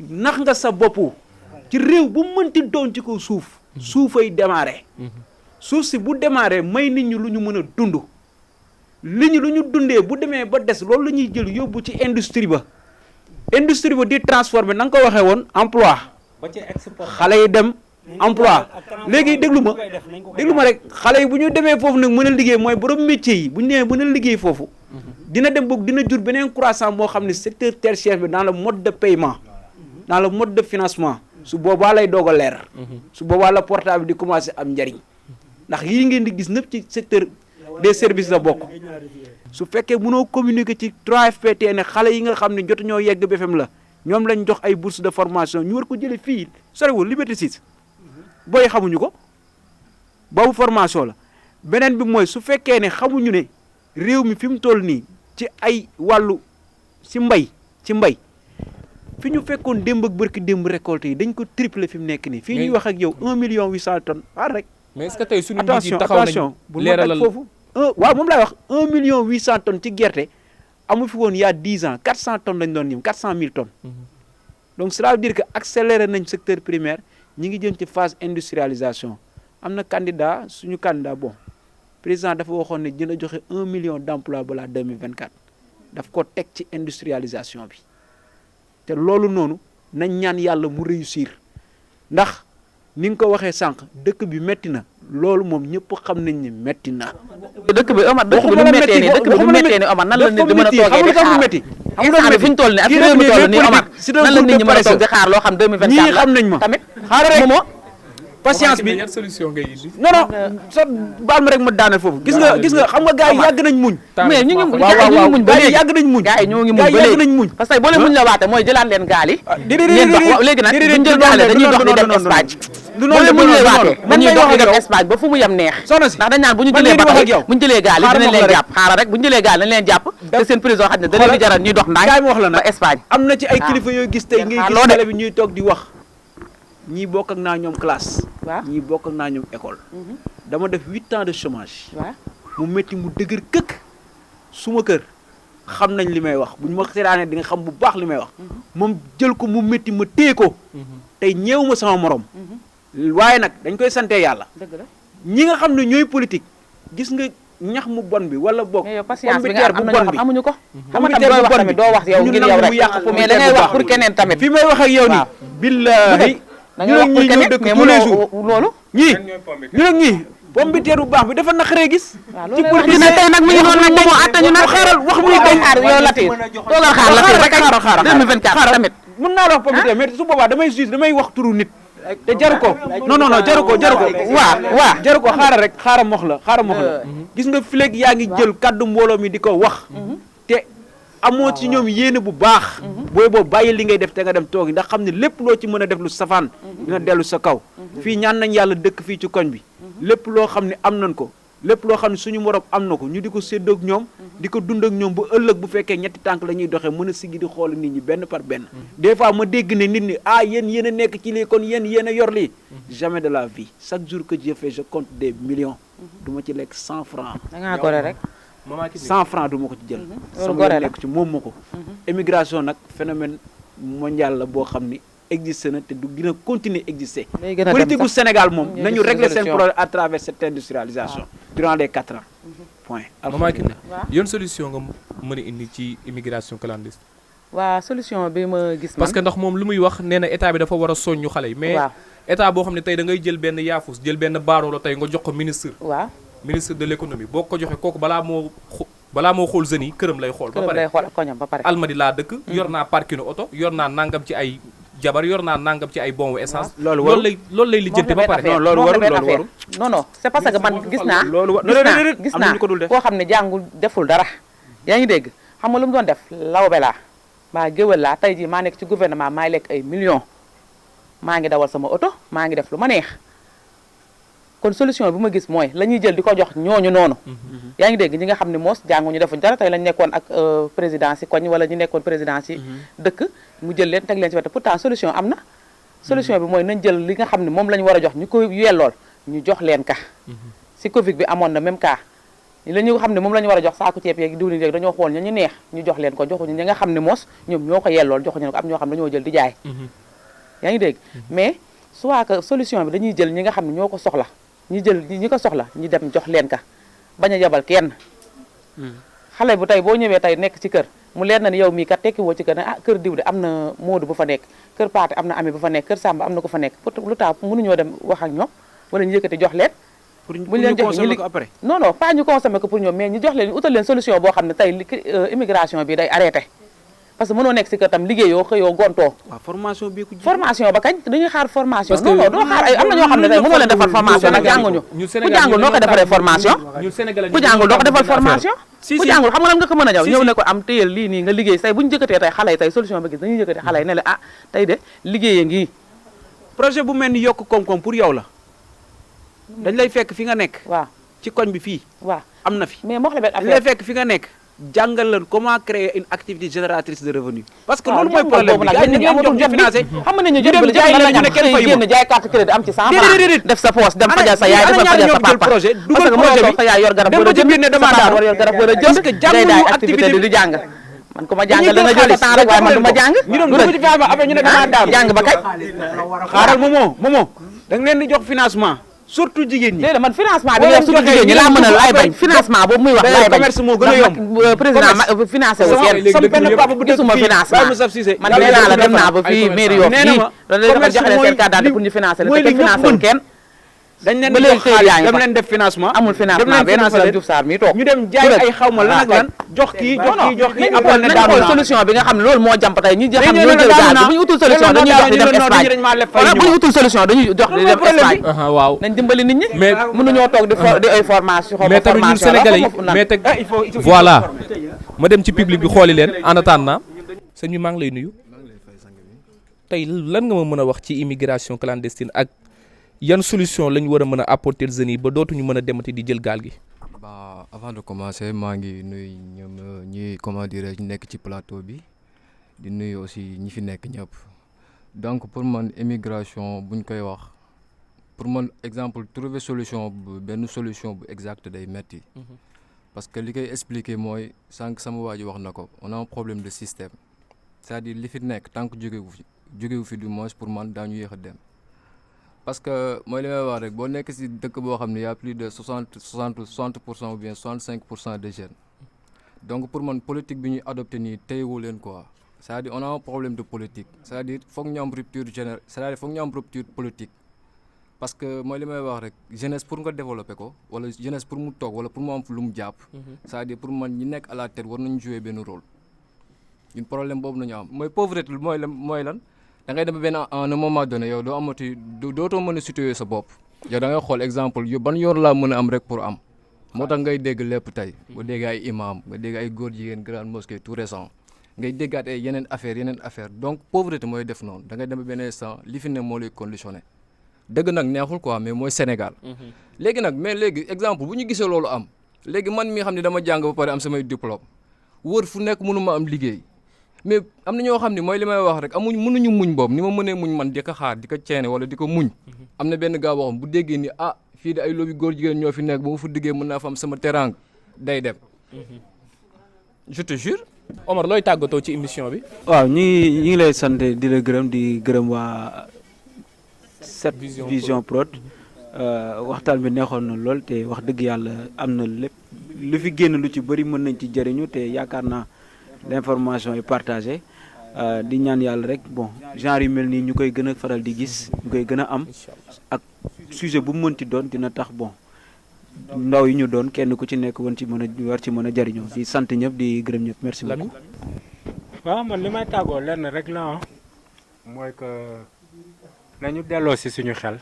nax nga sa bopp ci réew bu mënti doon ci ko suufay démarré suuf si bu démarré may nit ñi lu ñu mën a dund li ñu lu ñu dundee bu demee ba des loolu la ñuy jël yóbbu ci industrie ba di transformer na nga ko waxee woon emploi xale yi dem emploi léegi déglu ma rek xale yi bu ñu demee foofu nag mën a liggéey mooy borom métier yi bu ñu demee mën a liggéey foofu dina dem boog dina jur beneen croissance moo xam ne secteur tertiaire bi dans le mode de paiement dans le mode de financement su boobaa lay doog a leer su boobaa la portable di commencer am njariñ ndax yii ngeen di gis nëpp ci secteur des services la bokk su fekkee mënoo communiquer ci 3FPT ne xale yi nga xam ne jotu ñoo yegg BFM la ñoom lañ jox ay bourse de formation ñu war ko jëlee fii soriwul Liberté 6 booy xamuñu ko boobu formation la beneen bi mooy su fekkee ne xamuñu ne réew mi fi mu toll nii ci ay wàllu ci mbay fi ñu fekkoon démb ak bërki démb récolte yi dañ ko tripler fi mu nekk nii fii ñuy wax ak yow 1,8 million tonnes xaar rek mais est-ce que tey suñu njiit yi taxaw nañ bu leeralal foofu waaw moom laay wax 1,8 million tonnes ci gerte amu fi woon il y a 10 ans 400 tonnes lañ doon ñëw 400 000 tonnes donc cela veut dire que accéléré nañ secteur primaire ñi ngi jëm ci phase industrialisation am na candidat suñu candidat bon président dafa waxoon ne dina joxe 1 million d'emplois balaa 2024 daf ko teg ci industrialisation bi te loolu noonu nañ ñaan yàlla mu réussir ndax ni nga ko waxee sànq dëkk bi metti na loolu moom ñëpp xam nañ ne metti na. dëkk bi Omar dëkk bi bu méttee ni Omar nan la nit di mën a toogee di xaar instant bi fi ñu toll nii ak fi réew mi toll nii Omar nan la nit ñi mën a toog di xaar loo xam 2024 ñii xam nañ ma tamit xaaral rek moomoo patience bi yan solution ngay indi. non so baal ma rek ma daaneel foofu gis nga xam nga gars yi yàgg nañ muñ mais ñu ngi waaw muñ ba léegi yàgg nañ muñ gars yi ñoo ngi muñ ba yàgg léegi nañ muñ parce que boo leen muñ la waate mooy jëlaat leen gaal yi léegi nag buñ jël gaal yi dañuy dox di dem Espagne lu boo leen muñ la waate dañuy dox di dem Espagne ba fu mu yem neex soxna si ndax dañ naan bu ñu jëlee bato yi bu ñu jëlee gaal yi dinañ leen jàpp xaaral rek bu ñu jëlee gaal dañ leen jàpp te seen prison xaj na da leen di jaral ñuy dox ndànk ba Espagne am na ci ay kilifa yooyu gis tey ngay gis télé bi ñuy toog di wax ñii bokk ak naa ñoom classe ñii bokk ak naa ñoom école dama def 8 ans de chômage mu métti mu dëgër këkk suma kër xam nañ li may wax bu ñu ma seetaanee di nga xam bu baax li may wax moom jël ko mu métti ma téye ko tey ñeewu ma sama morom waaye nag dañ koy sante yàlla ñi nga xam ne ñooy politique gis nga ñax mu bon bi wala boog patience bi nga am na amuñu ko xam nga tam dooy wax tamit doo wax yow ngir yow rek mais da ngay wax pour keneen tamit fi may wax ak yow ni billahi da ngay wax pour keneen mais loolu ñii ñu nag ñii pomme de terre bu baax bi dafa naqaree gis ci politique ne tey nag mi ngi noonu nag moo atta ñu nag xaaral wax muy dañ xaar yow Latir toogal xaar Latir rek xaaral 2024 tamit mën naa la wax pomme de terre mais su boobaa damay wax turu nit te jaru ko non jaru ko waaw jaru ko xaaral mox la gis nga fileeg yaa ngi jël kaddu mbooloo mi di ko wax te amoo ci ñoom yéene bu baax booy boobu bàyyi li ngay def te nga dem toogi ndax xam ne lépp loo ci mën a def lu safaan dina dellu sa kaw fii ñaan nañ yàlla dëkk fii ci koñ bi lépp loo xam ne am nañ ko lépp loo xam ne suñu morom am na ko ñu di ko séddoog ñoom di ko dund ak ñoom ba ëllëg bu fekkee ñetti tànk la ñuy doxee mën a siggi di xool nit ñi benn par benn des fois ma dégg ne nit ñi yéen a nekk ci lii kon yéen a yor lii jamais de la vie chaque jour que je fais je compte des millions du ma ci lekk 100 francs da ngaa gore rek 100 francs du ma ko ci jël sama gore la. nekk ci moom ma ko émigration nag phénomène mondial la boo xam ni existé na te du gën a continuer exister day gën a dem politique gu sax. Sénégal moom Ñu nañu gis régler seen résolution. problème à travers cette industrialisation durant les 4 ans point Maman Kiné waaw. yan solution nga mën a indi ci immigration clandestine. waa solution bi ma gis man parce que ndax moom lu muy wax nee na état bi dafa war a soññu xale yi. mais waaw état boo xam ne tey da ngay jël benn yaafus jël benn baaroolo tey nga jox ko ministre de l'économie boo ko joxee kooku balaa moo xool jeunes yi këram lay xool. ba këram pare lay xool ak koñam ba pare almadi laa dëkk. yor naa parking oto yor naa nangam ci ay jabar yor naa nangam ci ay bon essence. loolu lay lijjanti ba pare. non loolu warul non c'est parce que man gis naa gis am na naa ñu ko dul def koo xam ne jàngul deful dara yaa ngi dégg xam nga lu mu doon def lawbe laa maa géwél laa tey jii maa nekk ci gouvernement maay lekk ay millions maa ngi dawal sama oto maa ngi def lu ma neex kon solution bi ma gis mooy la ñuy jël di ko jox ñooñu noonu yaa ngi dégg ñi nga xam ne moos jànguñu defuñ dara tey lañ nekkoon ak président si koñ wala ñu nekkoon président si dëkk mu jël leen teg leen ci wet pourtant solution am na solution bi mooy nañ jël li nga xam ne moom la ñu war a jox ñu ko yellool ñu jox leen ka si Covid bi amoon na même cas la ñu xam ne moom la ñu war a jox saako ceeb yeeg diwlin yeeg dañoo xool ñu neex ñu jox leen ko joxuñu ñi nga xam ne moos ñoom ñoo ko yellool joxuñu ko am ñoo xam ne dañoo jël di jaay yaa ngi dégg mais soit que solution bi dañuy jël ñi nga xam ne ñoo ko soxla ñi ko soxla ñu dem jox leen ka bañ a yebal kenn xale bu tey boo ñëwee tey nekk ci kër mu leer na ni yow mii kat tekki woo ci kër ne kër diw de am na Moodu bu fa nekk kër Paate am na Ami bu fa nekk kër Samba am na ko fa nekk lu tax mënuñoo dem wax ak ñoom wala ñu yëkkati jox leen pour buñu leen jox ñu après non pas ñu consommer ko pour ñoom mais ñu jox leen ñu utal leen solution boo xam ne tey immigration bi day arrêté parce que mënoo nekk si kër tam liggéeyoo xëyoo gontoo waaw formation bi ku formation ba kañ dañuy xaar formation non doo xaar ay am na ñoo xam ne tey mënoo leen defal formation nag jànguñu ku jàngul noo ko defaree formation ku jàngul doo ko defal formation ku jàngul xam nga lan nga ko mën a ñëw ne ko am téyel lii nii nga liggéey say bu ñu jëkkatee tey xale yi tey solution ba gis dañuy jëkkatee xale yi ne la tey de liggéeyee ngi projet bu mel ni yokk koom-koom pour yow la dañ lay fekk fi nga nekk waaw ci koñ bi fii waaw am na fi mais moo xam ne benn dañ lay affaire fekk fi nga nekk jàngal leen comment créer une activité génératrice de revenus parce que waaw loolu mooy problème bi gars yi dañu leen jox ñu financé xam nga ñu jot dem jaay la ñu ne kenn fayu génn jaay carte crédit am ci 100 déedéet def sa poche dem fajal sa yaay ana defal fajal sa ñaar ñoom jël papa projet parce dugal que projet mënoo bi sa yaay yor garab dem wala ba ci jënd biir ne dama sa papa daanu war yor garab wala jënd parce que day jànguñu daay activité activité bi di jàng man ku ma jàngal da nga jël sa temps rek waaye man du ma jàng ñu dem dugg ci feebar ba après ñu ne dama daanu jàng ba kañ xaaral Momo da nga leen di jox financement surtout jigéen ñi déedéet man financement bi nga wax surtout jigéen ñi laa mën a laay bañ financement boobu muy wax laay bañ commerce moo gën a yomb président financé wu kenn sama benn papa bu dëkk gisuma fii financement Baye Moussa Cissé man nee naa la dem naa ba fii mairie Yoff nee na fii ma loolu dafa joxe leen seen carte d'identité pour ñu financer leen te kenn financé wul kenn dañ leen ba di léegi jox xëy yaa xaalis ngi dem fa. leen def financement amul dem financement leen benn financer problème leen Diouf Sarr mii toog ñu dem jaay ay xawma lan ak lan jox kii après ne nañu daanu xool naa solution bi nga xam ne loolu moo jàmp tey ñi xam dañu ñoo ne jël daanu gaal naa bu ñu utul solution dañuy jox di dem Espagne dañ maa leb fay wala ñu bu ñu utul solution dañuy jox di dem Espagne waaw nañ dimbali nit ñi mais mënuñoo toog di ay formation mais tamit ñun sénégalais yi mais teg voilà ma dem ci public bi xooli leen en attendant sëñ bi maa ngi lay nuyu tey lan nga ma mën a wax ci immigration clandestine ak yan solution lañ war a mën a apporter jeunes yi ba dootuñu mën a demati di jël gaal gi. Bah avant de commencer maa ngi nuyu ñoom ñi comment dirais-je nekk ci plateau bi di nuyu aussi ñi fi nekk ñëpp donc pour man immigration buñ koy wax pour man exemple trouver solution bu benn solution bu exacte day metti parce que li koy expliquer mooy sànq sama waa ji wax na ko on a un problème de système c'est-à-dire li fi nekk tant que jógewu fi du moins pour man daañu yéex a dem parce que mooy li may wax rek boo nekk ci dëkk boo xam ne y a plus de 60% ou bien 65% de jeunes donc pour man politique bi ñuy adopté nii téyewu leen quoi c'est-à-dire on a un problème de politique c'est-à-dire foog ñu am rupture générale c'est-à-dire foog ñu am rupture politique parce que mooy li may wax rek jeunesse pour nga développer ko wala jeunesse pour mu toog wala pour mu am lu mu jàpp c'est-à-dire pour man ñi nekk à la tête war nañu jouer benn rôle ñun problème boobu nañu am mooy pauvreté mooy lan da ngay dem benn à un moment donné yow doo amati dootoo mën a situer sa bopp yow da ngay xool exemple ban yoon laa mën a am rek pour am moo tax ngay dégg lépp tey nga dégg ay imam nga dégg ay góor jigéen grande mosquée tout récent ngay déggaat ay yeneen affaire donc pauvreté mooy def noonu da ngay dem benn instant li fi ne moo lay conditionné dëgg nag neexul quoi mais mooy Sénégal. léegi nag mais léegi exemple bu ñu gisee loolu am léegi man mi xam ne dama jàng ba pare am samay diplôme wër fu nekk mënu ma am liggéey mais am na ñoo xam ne mooy li may wax rek mënuñu muñ boobu ni ma mënee muñ man di ko xaar di ko ceene wala di ko muñ. am na benn gars boo xam bu déggee ni fii de ay lobby góor jigéen ñoo fi nekk ba ma fa diggee mën naa fa am sama teraanga day dem. je te jure. Omar looy tàggatoo ci émission bi. waaw ñi ngi lay sant di la gërëm di gërëm waa 7 Vision Prod waxtaan bi neexoon na lool te wax dëgg yàlla am na lépp lu fi génn lu ci bëri mën nañ ci jëriñu te yaakaar naa l'information est partagée di ñaan yàlla rek bon genre yu mel nii ñu koy gën a faral di gis ñu koy gën a am ak sujet bu mu mënti doon dina tax bon ndaw yi ñu doon kenn ku ci nekk war ci mën a jëriñoo di sant ñëpp di gërëm ñëpp merci beaucoup. waaw man li may tàggoo lenn rek la mooy que nañu delloo si suñu xel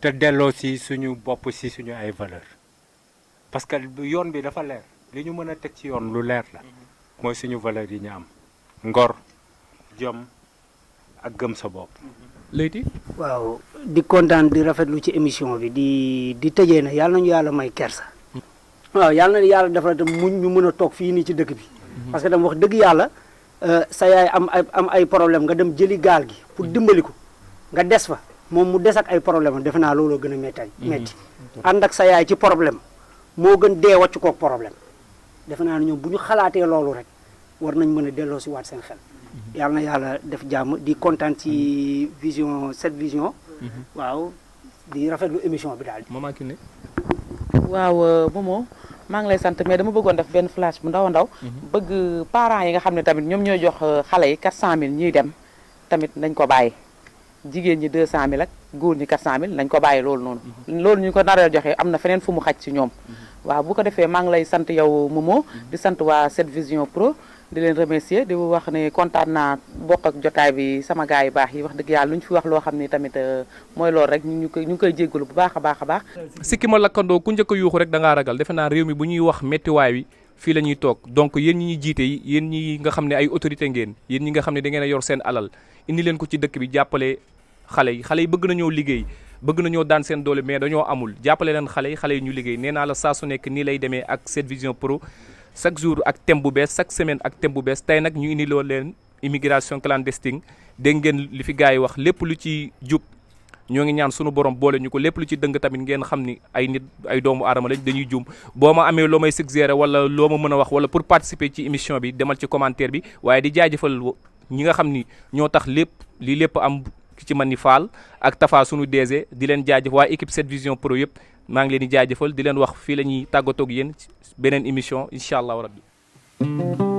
te delloo si suñu bopp si suñu ay valeur parce que yoon bi dafa leer li ñu mën a teg ci yoon lu leer la mooy suñu valeur yi ñu am ngor jom ak gëm sa bopp. Leyti. waaw di kontaan di rafetlu ci émission bi di tëjee na yàlla nañu yàlla may kersa. waaw yàlla na yàlla defal tam muñ ñu mën a toog fii nii ci dëkk bi. parce que dama wax dëgg yàlla sa yaay am ay problème nga dem jëli gaal gi pour dimbali ko nga des fa moom mu des ak ay problème defe naa looloo gën a metti ànd ak sa yaay ci problème moo gën dee wàcc koog problème defe naa ne ñoom bu ñu xalaatee loolu rek war nañ mën a delloo si waat seen xel. yàlla na yàlla def jàmm di kontaan ci vision 7 vision. waaw di rafetlu émission bi daal. Maman Kiné. waaw Momo maa ngi lay sant mais dama bëggoon def benn flash bu ndaw a ndaw. bëgg parents yi nga xam ne tamit ñoom ñooy jox xale yi 400000 ñuy dem tamit nañ ko bàyyi jigéen ñi 200000 ak góor ñi 400000 nañ ko bàyyi loolu noonu. loolu ñu ko naree joxe am na feneen fu mu xaj ci ñoom. waaw bu ko defee maa ngi lay sant yow Momo di sant waa 7 vision pro. di leen remercier di wax ne kontaan naa bokk ak jotaay bi sama gars yu baax yi wax dëgg yàlla lu ñu fi wax loo xam ne tamit mooy loolu rek ñu ngi koy jéggalu bu baax a baax a baax. sikki ma lakkandoo ku njëkk a yuuxu rek da ngaa ragal defe naa réew mi bu ñuy wax méttiwaay wi fii la ñuy toog donc yéen ñi ñuy jiite yi yéen ñi nga xam ne ay autorité ngeen yéen ñi nga xam ne da ngeen a yor seen alal indi leen ko ci dëkk bi jàppale xale yi bëgg nañoo liggéey bëgg nañoo daan seen doole mais dañoo amul jàppale leen xale yi ñu liggéey nee naa la saa su nekk nii lay demee ak 7 vision pro chaque jour ak thème bu bees chaque semaine ak thème bu bees tey nag ñu indi loo leen immigration clandestine dégg ngeen li fi gars yi wax lépp lu ci jub ñoo ngi ñaan sunu borom boole ñu ko lépp lu ci dëng tamit ngeen xam ni ay nit ay doomu aadama lañ dañuy juum boo ma amee loo may suggérer wala loo ma mën a wax wala pour participer ci émission bi demal ci commentaire bi waaye di jaajëfal ñi nga xam ni ñoo tax lii lépp am ki ci man ni Fall ak Tafa sunu DG di leen jaajëf waa équipe 7 vision pro yëpp maa ngi leen di jaajëfal di leen wax fii la ñuy tàggatoo ak yéen beneen émission incha allah rabbi